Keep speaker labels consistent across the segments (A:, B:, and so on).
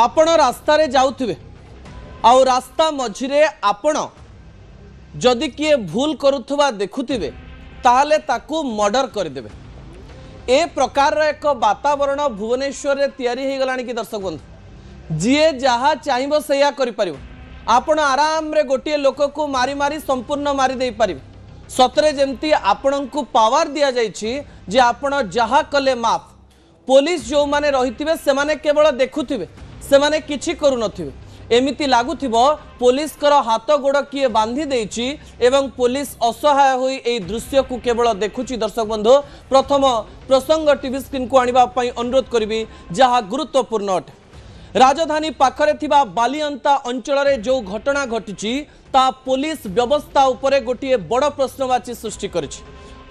A: आपण रास्ता रे जाउथिबे आउ रास्ता मझिरे आपण जदि किए भूल करुथबा देखुथिबे ताहले ताकू मर्डर करदेबे। ए प्रकार एक वातावरण भुवनेश्वर रे तैयारी हो गलानी कि दर्शक बंधु जीए जहा चाहिबो सेया करि परिबो। आपण आराम रे गोटे लोक को मारी मारी संपूर्ण मारी दे पारिबे। सतरे जेमती आपण को पावर दिया जाइछि जे आपण जहा कले माफ। पुलिस जो माने रहिथिबे से माने केवल देखुथिबे से माने किछि करू नथिबे। एमिति लागुथिबो पुलिस कर हाथ गोड़ किए बांधी देछि एवं पुलिस असहाय होई ए दृश्य को केवल देखुछि। दर्शक बंधु प्रथम प्रसंग टीवी स्क्रीन को आनिबा पई अनुरोध करिबी जहा गुरुत्वपूर्ण अटे। राजधानी पाखरे थिबा बालियंता अंचल रे जो घटना घटिछि ता पुलिस व्यवस्था उपरे गोटे बड़ प्रश्नवाची सृष्टि करिछि।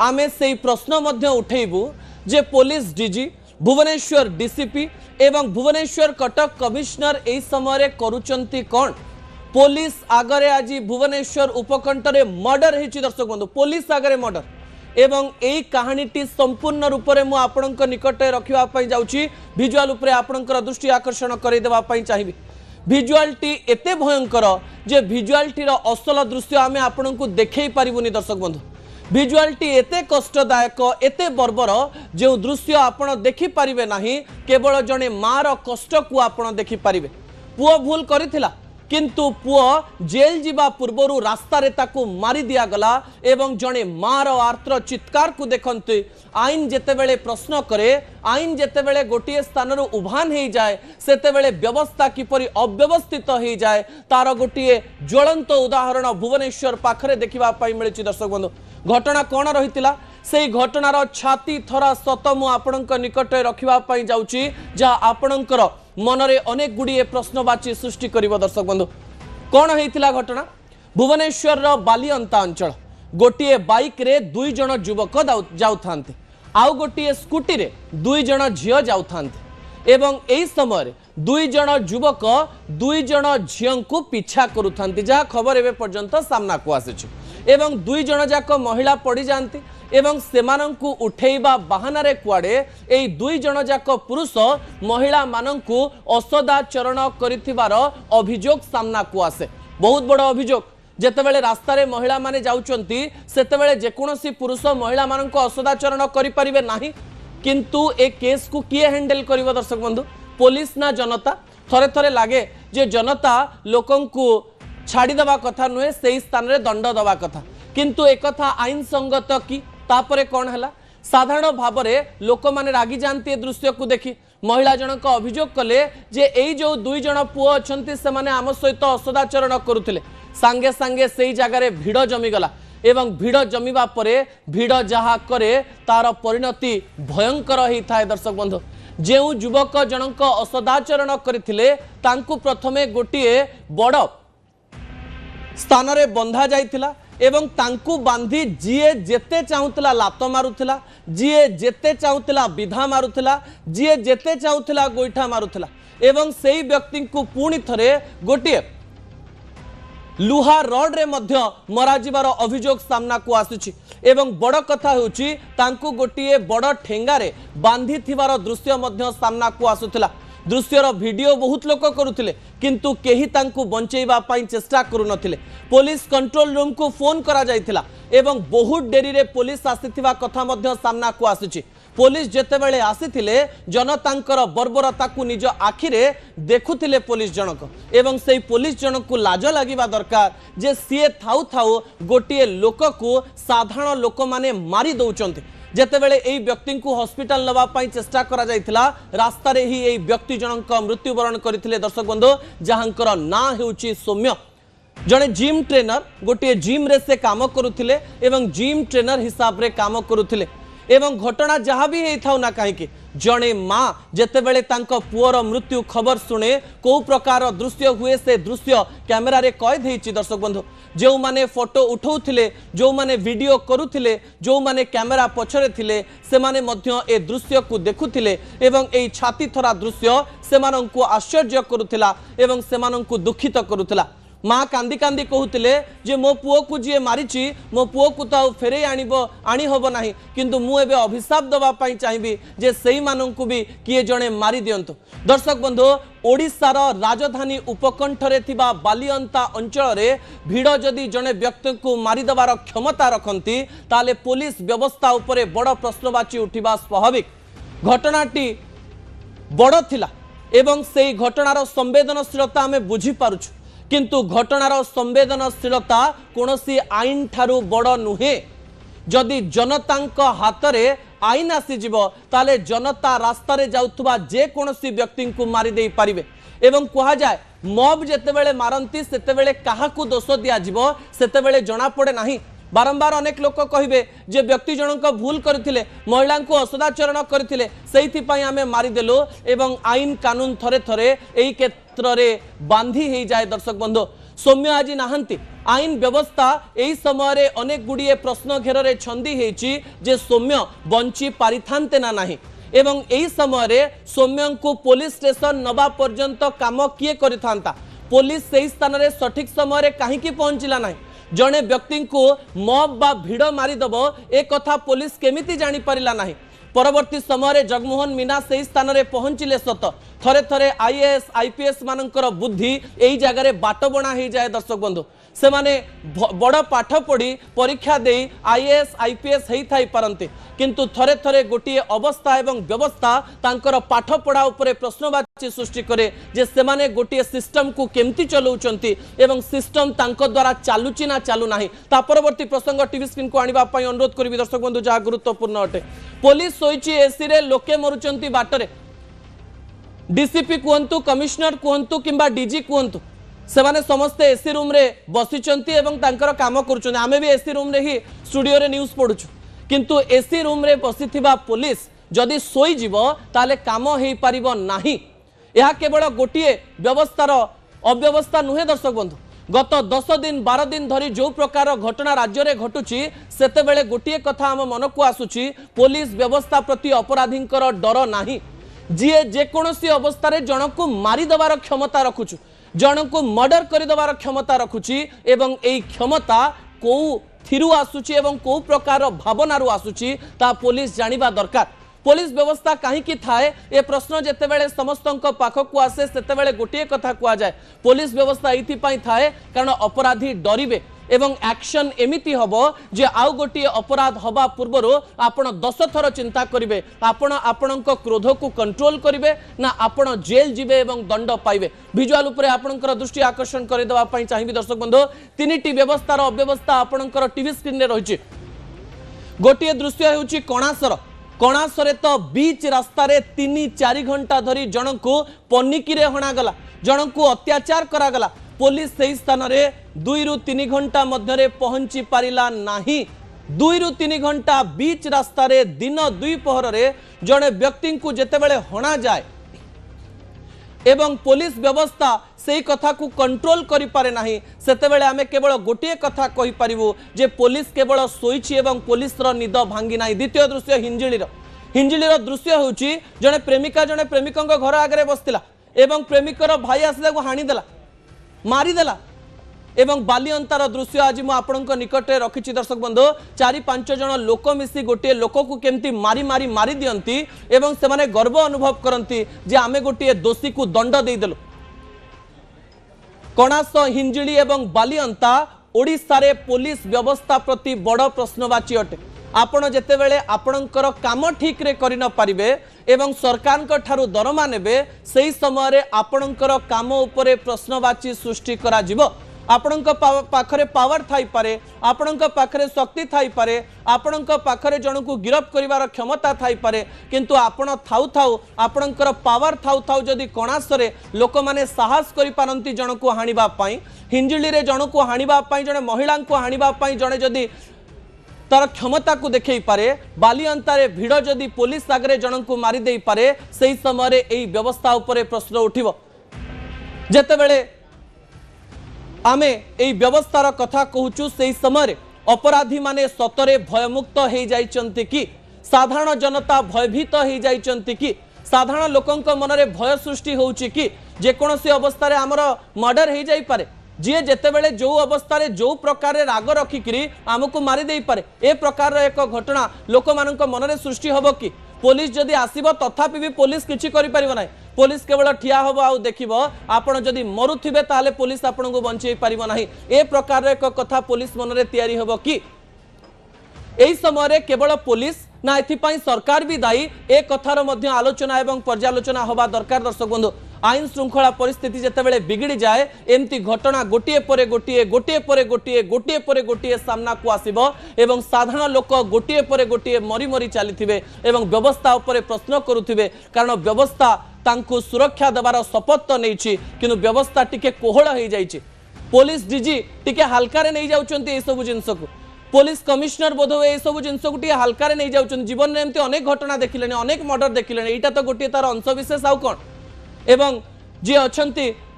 A: आमे सेही प्रश्न मध्य उठेइबु जे पुलिस डीजी भुवनेश्वर डीसीपी एवं भुवनेश्वर कटक कमिश्नर एई समय करूचंती कौन। पुलिस आगरे आज भुवनेश्वर उपकंठरे मर्डर हेछि। दर्शक बंधु पुलिस आगरे मर्डर एवं एई कहानीटी संपूर्ण रूप में मुझे आपणक निकट रखा जाऊँगी। भिजुआल उपरे आपणकर दृष्टि आकर्षण कर देवाई चाहिए। भिजुआलटी एते भयंकर जे भिजुआलटीर असल दृश्य आम आपण को देखई पारिबुनी। दर्शक बंधु भिजुआलटी एते कष्टदायक एते बर्बर जो दृश्य आपण देखि पारिबे नाही। केवल जने मार कष्ट को आपण देखि पारिबे। पुओ भूल करिथिला किंतु पुओ जेल जीवा पूर्वरु रास्ता रे ताकू मारी दिया गला एवं जने मार आर्त्र चित्कार को देखंते आईन जेतेबेले प्रश्न करे आईन जेतेबेले गोटे स्थान उभान हो जाए सेतेबेले व्यवस्था किपरि अव्यवस्थित हो जाए तार गोटे ज्वलंत उदाहरण भुवनेश्वर पाखरे देखिबा पई मिलिछि। दर्शक बंधु घटना कौन रही से घटनार छाती थरा सत मु आपणक निकट रखा जाऊँगी जहाँ आपणकर मनरे अनेक गुड़िए प्रश्नवाची सृष्टि करिवो। दर्शक बंधु कौन होता घटना भुवनेश्वर बालियंता अंचल गोटे बाइक रे दुई जन युवक जाउथांते आउ गोटे स्कूटी रे दुई जन झियो जाउथांते एवं एई समय दुई जन युवक दुई जन झियों को पीछा करुथांती जहाँ खबर एवं पर्यंत सामना को आसिछि एवं दुई जन जाक महिला पड़ी जाती एवं सेमानंकु उठेइबा बहाना रे कुआडे एई दुई जन जाक पुरुष महिला मानंकु असदाचरण करिथिबार अभियोग सामना को आसे। बहुत बड़ अभियोग जेतेबेले रास्ता रे महिला माने जाउचंती सेतेबेले जेकोनोसी पुरुष महिला मानंकु असदाचरण करि परिबे नाही किंतु ए केस को किए हैंडल करिवो। दर्शक बंधु पुलिस ना जनता थरे थरे लागे जे जनता लोकंकु छाड़ी दबा कथा नुहे से स्थान रे दंड दबा कथा किंतु एक कथा आईन संगत कि तापरे कौन है साधारण भाव में लोक मैंने रागी जाती दृश्य को देखी महिला जनक अभियोग कले जे एई जो दुई जन पुओ अछंती से माने आम सहित असदाचरण करुथिले सांगे सांगे सेई जगार भिड़ जमीगला एवं भिड़ जमीबा परे भिड़ जहा करे तार परिणति भयंकर होता है। दर्शक बंधु जो युवक जनक असदाचरण करथिले तांकु प्रथमे गोटिए बड़ स्थान रे बंधा जाइथिला एवं तांकु बांधी जीए जेते चाहूला लात मारुथिला जीए जेते चाहूला विधा मारुथिला जीए जेते चाहूला गोईठा मारुथिला एवं सेई व्यक्ति को पुणी थरे गोटिए लुहा रड रे मध्य मरा जिबार अभियोग सामना को आसुछि एवं बड़ कथा होउछि तांकु गोटिए बड़ ठेंगा रे बांधी थिबार दृश्य मध्य सामना को आसुथिला। दृश्यर वीडियो बहुत लोक करुथिले किंतु केही तांकु बंचेइबा पई चेष्टा करू नथिले। पुलिस कंट्रोल रूम को फोन करा जाइथिला एवं बहुत डेरी रे पुलिस आसीथिबा कथा मध्य सामना को आसीछि। पुलिस जेतेबेले आसीथिले जनतांकर बर्बरता को निज आखिरे देखुथिले पुलिस जनक एवं सेई पुलिस जनक को लाज लागिबा दरकार जे सीए थाउ थाउ गोटिए लोक को साधारण लोक माने मारी दउचंती। जेतेबेले एई व्यक्ति को हॉस्पिटल नवा पई चेष्टा करा जाइथिला रास्ता रे ही एई व्यक्ति जनक मृत्युवरण करथिले। दर्शक बंधु जहांकर ना हेउची सौम्य जने जिम ट्रेनर गोटे जिम रे से काम करुथिले एवं जिम ट्रेनर हिसाब रे काम करुथिले एवं घटना जहाँ भी होता ना कहीं जड़े माँ जेतेबेले तांको पुअर मृत्यु खबर शुणे को प्रकार दृश्य हुए से दृश्य कैमेरा रे कैद होइछि। दर्शक बंधु जो माने फोटो उठाउथिले जो माने वीडियो करुथिले जो माने कैमेरा पछरे थिले से माने मध्य ए दृश्य को देखुथिले एवं ए छाती थरा दृश्य सेमानंकु आश्चर्य करुथिला एवं सेमानंकु दुखित करुथिला। माँ कांदी कांदी कहूतिले जे मो पुओ को जी मारिची मो पुओ को तो फेरे आनी हब नाही किंतु मु एबे अभिशाप दबा पाई चाहिबी जे सेही माननकु भी किए जणे मारी दियंतु। दर्शक बंधु ओडिशार राजधानी उपकंठरे थिबा बालियंता अंचल रे भिड़ जदि जणे व्यक्ति को मारी दबार क्षमता रखंती ताले पुलिस व्यवस्था उपरे बड़ प्रश्नवाची उठिबा स्वाभाविक। घटनाटी बड़ थिला एवं सेही घटनार संवेदनशीलता आमे बुझी पारुछु किंतु घटनार संवेदनशीलता कोनोसी आईन ठारू बड़ नुहे। जदि जनतांक हाथ में आईन आसीजिब ताले जनता रास्ता रे जाउथुबा जे कोनोसी व्यक्ति को मारी देई पारिबे एवं कहा जाए मॉब जेतेबेले मारंती सेतेबेले काहाकू दोष दिया जिवो सेतेबेले जणा पड़े नाही। बारंबार अनेक लोक कहिबे जे व्यक्ति जनक भूल करथिले महिला को असदाचरण करथिले सेहिथि पई आमे मारी देलो एवं आईन कानून थरे थरे एई क्षेत्र रे बांधी हे जाए। दर्शक बंधु सौम्य आज नाहंती आईन व्यवस्था एई समय रे अनेक गुड़िए प्रश्न घेर रे छंदी हेची जे सौम्य बंची पारिथांते ना नाही एवं एई समय रे सौम्य को पुलिस स्टेशन नबा पर्यंत काम किए करिथांता पुलिस सेही स्थान रे सठिक समय रे काहे की पहुंचिला नाही। जड़े व्यक्ति को मॉब बा भिड़ मारिदेव ए कथा पुलिस केमिति जानी परिला नाही। परवर्ती समय जगमोहन मीना से स्थान रे पहुंचिले सत थरे थरे आईएएस आईपीएस मानकर बुद्धि एई जगह रे बाट बना हो जाए। दर्शक बंधु से माने बड़ पाठ पढ़ी परीक्षा दे आईएएस आईपीएस हेई थाई पारंते किंतु थरे थरे गोटे अवस्था एवं व्यवस्था तांकर पाठ पढ़ा उपरे प्रश्नवाची सृष्टि करे जे से माने गोटे सिस्टम को केमती चलाउचंती एवं सिस्टम तांको द्वारा चालुची ना चालू नाही। ता परवर्ती प्रसंग टीवी स्क्रीन को आनिबा पई अनुरोध करिवि दर्शक बंधु जहा गुरुत्वपूर्ण अटे। पुलिस सोईची एसी रे लोके मरुचंती बाटरे डीसीपी कहतु कमिश्नर कहतु किंबा डीजी कहतु से माने समस्ते एसी रूम रे बसिचंती एवं तांकर काम करूचंती। आमे भी एसी रूम रे ही स्टूडियो रे न्यूज पढुछु किंतु एसी रूम रे बसिथिबा पुलिस जदि सोई जीवो ताले काम हेई परिबो नाही। यह केवल गोटिए व्यवस्थार अव्यवस्था नुहे। दर्शक बंधु गत 10 दिन 12 दिन धरी जो प्रकार घटना राज्य में घटुची सेते बेले गोटिए कथा आम मन को आसुची पुलिस व्यवस्था प्रति अपराधींकर डर नाही। जी जेकोसी अवस्था रे जन को मारी देवार क्षमता रखुचु जन को मर्डर कर देवार क्षमता रखुची एवं एई क्षमता को थिरु आसुची एवं को प्रकार भावनारु आसुची ता पुलिस जानिबा दरकार। पुलिस व्यवस्था कहीं थाए ए प्रश्न जितेबले समस्त पाखक आसे से गोटे कथा कह जाए पुलिस व्यवस्था ये थाए कारण अपराधी डरिबे एवं एक्शन एमिति हबो जे आउ गोटे अपराध हवा पूर्वर आपण 10 थर चिंता करिवे आपण आपणक क्रोध को कंट्रोल करिवे ना आपण जेल जिवे एवं दंड पाइबे। विजुअल उपरे आपणकर दृष्टि आकर्षण कर देबा पई चाहिबी दर्शक बंधु तीनिटी व्यवस्थार अव्यवस्था आपणकर टीवी स्क्रीन रे रहिछि। गोटे दृश्य हेउछि कणासर कणासरे तो बीच रास्ता रे 3-4 घंटा धरी जन को पनिकी रे हणागला जन को अत्याचार करागला पुलिस से स्थान रे 2-3 घंटा मध्य पहुंची पारिला नाही। 2-3 घंटा बीच रास्ता रे दिन 2 पहर रे जड़े व्यक्ति को जेतेबेले हणा जाए एवं पुलिस व्यवस्था से कथा को कंट्रोल करि पारे नाही सेतेबेले आमे केवल गोटे कथा कहि परिबु जे पुलिस केवल सोईछि एवं पुलिस रो निद भांगी नाही। द्वितीय दृश्य हिंजिलीर दृश्य होउछि जड़े प्रेमिका जड़े प्रेमिकंग घर आगे बसतिला एवं प्रेमिकर भाई आसिला को हाणी देला मारी देला एवं बालियंतार दृश्य आज मु आपणक निकटे रखिछि। दर्शक बंधु 4-5 जन लोक मिसी गोटे लोक को केमती मारी मारी मारी दियंती एवं से माने गर्व अनुभव करंती जे आमे गोटे दोषी को दंड दे देलु। कणास हिंजिली एवं बालियंता ओडिशा रे पुलिस व्यवस्था प्रति बड़ प्रश्नवाची अटे। आपण जेतेबेले आपणकर काम ठीक रे करि न पारिबे एवं सरकार को ठारू दरमा नेबे सेही समय रे आपणकर काम उपरे प्रश्नवाची सृष्टि करा जिवो। आपणक पाखरे पावर थाई पारे आपणक पाखरे शक्ति थाई पारे आपणक पाखरे जन को गिरफ करिवार क्षमता थाई पारे किंतु आपण थाउ थाउ आपणकर पावर थाउ थाउ जदि कणासरे लोक माने साहस करि पारंती जन को हानिबा पई हिंजिली रे जन को हानिबा पई जने महिला को हानिबा पई जने जदि तार क्षमता को देखई पारे बालियंतारे भिड़ जदि पुलिस आगे जन को मारी देई पारे सही समय रे एई व्यवस्था उपरे प्रश्न उठिबो। जेतेबेले आमे एई व्यवस्थार कथा कहूचु सही समय अपराधी माने सतरे भयमुक्त हो जाइचंती कि साधारण जनता भयभीत हो जाइचंती कि साधारण लोकंक मनरे भय सृष्टि होउची कि जेकोसी अवस्था रे हमर मर्डर हो जाई पारे जी जितेबले जो अवस्था जो प्रकार राग रखिकी आमको मारिदे पारे ए प्रकार एक घटना लोक मान मन में सृष्टि हम कि पुलिस जदि आसब तथापि भी पुलिस किसी ना पुलिस केवल ठिया हम आउ देखिब आपण जदि मरुथिबे ताले पुलिस आपण को बंचई पारिबो नाही ए प्रकार एक कथा पुलिस मन में तैयारी हबो कि एही समय केवल पुलिस ना एथिपाई सरकार भी दायी ए कथार मध्य आलोचना एवं पर्यालोचना हवा दरकार। दर्शक बंधु आईन श्रृंखला परिस्थिति जितेबाला बिगड़ी जाए एमती घटना गोटे पर गोटे गोटे पर गोटे गोटे पर गोटे सामना को आसिबो एवं साधारण लोक गोटे पर गोटे मरी मरी चली एवं व्यवस्था उपर प्रश्न करुथिबे कारण व्यवस्था तांको सुरक्षा देवार शपथ तो नहीं किंतु व्यवस्था टिके कोहल हो जाइए पुलिस डीजी टिके हल्का नहीं जाउचंती ए सब जिंस को पुलिस कमिश्नर बोध हुए सब जिन को हल्का नहीं जाउचंती जीवन में एमती अनेक घटना देखिले अनेक मर्डर देखिले एटा तो गोटे तार अंशविशेष आउ कौन एवं जी अच्छा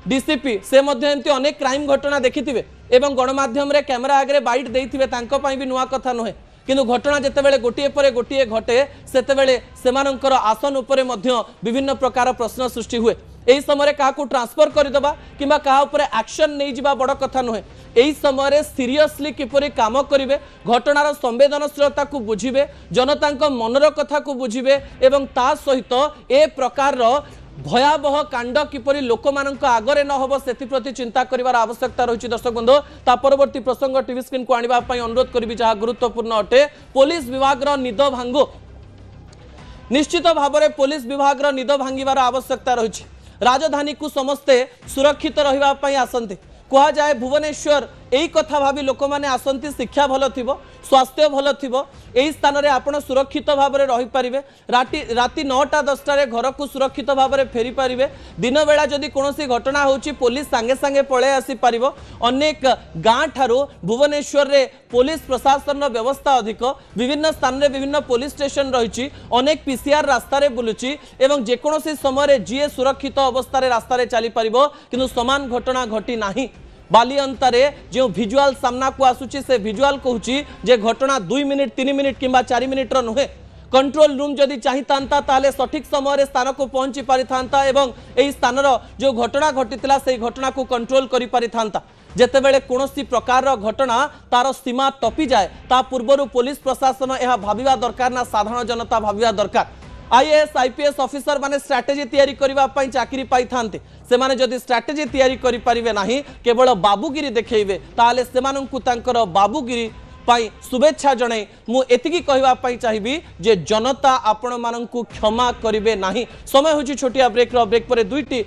A: डीसीपी से एमती अनेक क्राइम घटना देखिथिबे एवं गणमाध्यम रे कैमरा आगे बाइट देइथिबे तांको पई भी नुआ कथा नुहे किंतु घटना जितेबाला गोटे पर गोटे घटे सेतेबेले सेमानंकर आसन उपरे मध्य विभिन्न प्रकार प्रश्न सृष्टि हुए एही समय क्या ट्रांसफर करदेबा किंबा कहा उपरे एक्शन नहीं जिबा बड़ कथा नुहे एही समय सीरियसली किपरि काम करिवे घटनार संवेदनशीलता को बुझिबे जनता मनर कथा को बुझिबे एवं ता सहित ए प्रकार भयावह कांड किपरि लोक मानक आगरे न होबो सेति प्रति चिंता करिवार आवश्यकता रही। दर्शक बंधु ता परवर्ती प्रसंग टीवी स्क्रीन को आनिबा पई अनुरोध करिबि जहा गुरुत्वपूर्ण अटे पुलिस विभाग रो निद भांगो निश्चित भाव में पुलिस विभाग रो निद भांगिबार आवश्यकता रही राजधानी को समस्ते सुरक्षित रहिबा पई आसंती कह जाए भुवनेश्वर यही कथा भावी लोक मैंने आसंती शिक्षा भल थी स्वास्थ्य भल थी यही स्थान में आपड़ सुरक्षित भाव में रहीपर राति 9टा 10टार घर को सुरक्षित भाव में फेरी पारे दिन बेला जदि कौन घटना हो पुलिस सांगे सांगे पलि आसीपर अनेक गाँ ठारू भुवनेश्वर रे पुलिस प्रशासन व्यवस्था अधिक विभिन्न स्थान में विभिन्न पुलिस स्टेशन रही अनेक पीसीआर रास्तार बुलूची एवं जेकोसी समय जीए सुरक्षित अवस्था रास्तार चली पार किंतु समान घटना घटी नाही बालिअंतारे जो भिजुआल सामना को आसुची से भिजुआल कहूची जे घटना 2 मिनिट 3 मिनिट किंबा 4 मिनिट नुहे कंट्रोल रूम जदि चाहिए ताले सठिक समय स्थान को पहुंची पारि था एवं यही स्थान जो घटना घटी से घटना को कंट्रोल करि पारि था जेतेबेले कौनसी प्रकार घटना तार सीमा टपी जाए ता पूर्व पुलिस प्रशासन यह भाविबा दरकार ना साधारण जनता भाविबा दरकार आईएएस आईपीएस ऑफिसर माने स्ट्रैटेजी तैयारी करबा पई चाकरी पाई थांते से माने जदि स्ट्रैटेजी तैयारी करि परिबे नाही केवल बाबूगिरी देखैबे ताले सेमानंकु तांकर बाबूगिरी पाई शुभेच्छा जणाई मु एतिकी कहबा पई चाहिबी जे जनता आपण मानंकु क्षमा करिवे नाही। समय होची छोटिया ब्रेक रो ब्रेक परे दुईटी